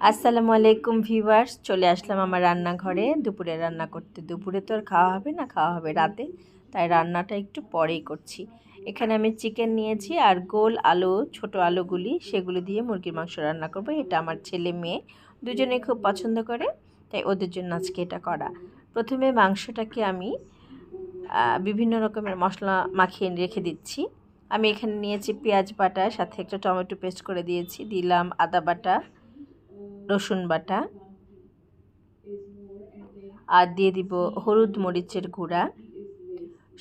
আসসালামু আলাইকুম ভিউয়ার্স, চলে আসলাম আমার রান্নাঘরে দুপুরে রান্না করতে। দুপুরে তো আর খাওয়া হবে না, খাওয়া হবে রাতে, তাই রান্নাটা একটু পরেই করছি। এখানে আমি চিকেন নিয়েছি আর গোল আলু, ছোট আলুগুলি সেগুলি দিয়ে মুরগির মাংস রান্না করব। এটা আমার ছেলে মেয়ে দুজনেই খুব পছন্দ করে, তাই ওদের জন্য আজকে এটা করা। প্রথমে মাংসটাকে আমি বিভিন্ন রকমের মশলা মাখিয়ে রেখে দিচ্ছি। আমি এখানে নিয়েছি পেঁয়াজ বাটা, সাথে একটা টমেটো পেস্ট করে দিয়েছি, দিলাম আদা বাটা, রসুন বাটা, আর দিয়ে দিব হলুদ মরিচের গুঁড়া।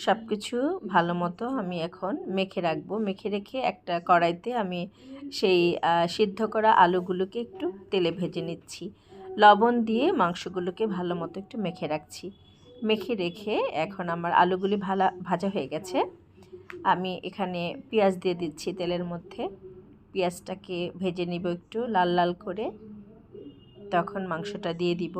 সব কিছু ভালো মতো আমি এখন মেখে রাখবো। মেখে রেখে একটা কড়াইতে আমি সেই সিদ্ধ করা আলুগুলোকে একটু তেলে ভেজে নিচ্ছি। লবণ দিয়ে মাংসগুলোকে ভালো মতো একটু মেখে রাখছি। মেখে রেখে এখন আমার আলুগুলি ভাজা হয়ে গেছে। আমি এখানে পেঁয়াজ দিয়ে দিচ্ছি তেলের মধ্যে। পেঁয়াজটাকে ভেজে নিব একটু লাল লাল করে, তখন মাংসটা দিয়ে দিব।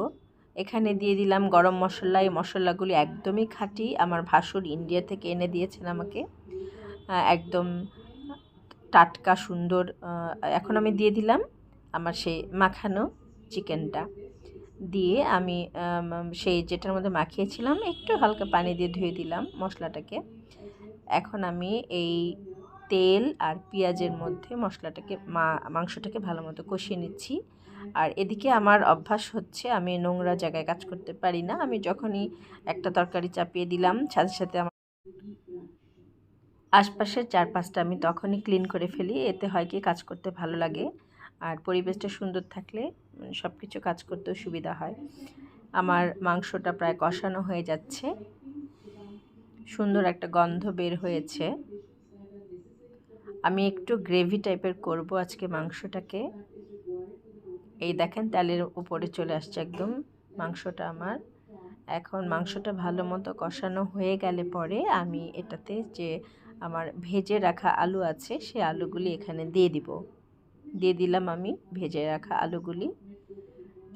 এখানে দিয়ে দিলাম গরম মশলা। এই মশলাগুলি একদমই খাঁটি, আমার ভাসুর ইন্ডিয়া থেকে এনে দিয়েছেন আমাকে, একদম টাটকা সুন্দর। এখন আমি দিয়ে দিলাম আমার সেই মাখানো চিকেনটা। দিয়ে আমি সেই যেটার মধ্যে মাখিয়েছিলাম একটু হালকা পানি দিয়ে ধুয়ে দিলাম মশলাটাকে। এখন আমি এই তেল আর পেঁয়াজের মধ্যে মশলাটাকে মাংসটাকে ভালো মতো কষিয়ে নিচ্ছি। আর এদিকে আমার অভ্যাস হচ্ছে, আমি নোংরা জায়গায় কাজ করতে পারি না। আমি যখনই একটা তরকারি চাপিয়ে দিলাম, সাথে সাথে আমার আশপাশের চারপাশটা আমি তখনই ক্লিন করে ফেলি। এতে হয় কি, কাজ করতে ভালো লাগে, আর পরিবেশটা সুন্দর থাকলে সব কিছু কাজ করতেও সুবিধা হয়। আমার মাংসটা প্রায় কষানো হয়ে যাচ্ছে, সুন্দর একটা গন্ধ বের হয়েছে। আমি একটু গ্রেভি টাইপের করব আজকে মাংসটাকে। এই দেখেন তেলের উপরে চলে আসছে একদম মাংসটা আমার। এখন মাংসটা ভালো মতো কষানো হয়ে গেলে পরে আমি এটাতে যে আমার ভেজে রাখা আলু আছে সেই আলুগুলি এখানে দিয়ে দিব। দিয়ে দিলাম আমি ভেজে রাখা আলুগুলি।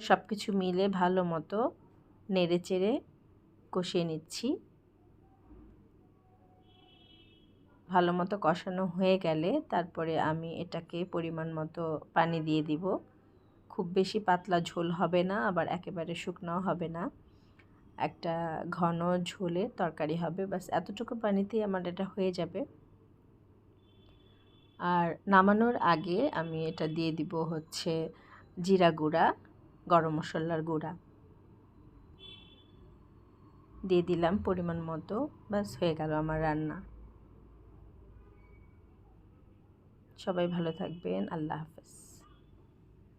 সব কিছু মিলে ভালো মতো নেড়ে চেড়ে কষিয়ে নিচ্ছি। ভালো মতো কষানো হয়ে গেলে তারপরে আমি এটাকে পরিমাণ মতো পানি দিয়ে দিব। খুব বেশি পাতলা ঝোল হবে না, আবার একেবারে শুকনাও হবে না, একটা ঘন ঝোলের তরকারি হবে। ব্যাস এতটুকু পানিতেই আমার এটা হয়ে যাবে। আর নামানোর আগে আমি এটা দিয়ে দিব হচ্ছে জিরা গুঁড়া, গরম মশলার গুঁড়া দিয়ে দিলাম পরিমাণ মতো। ব্যাস হয়ে গেল আমার রান্না। সবাই ভালো থাকবেন। আল্লাহ হাফেজ।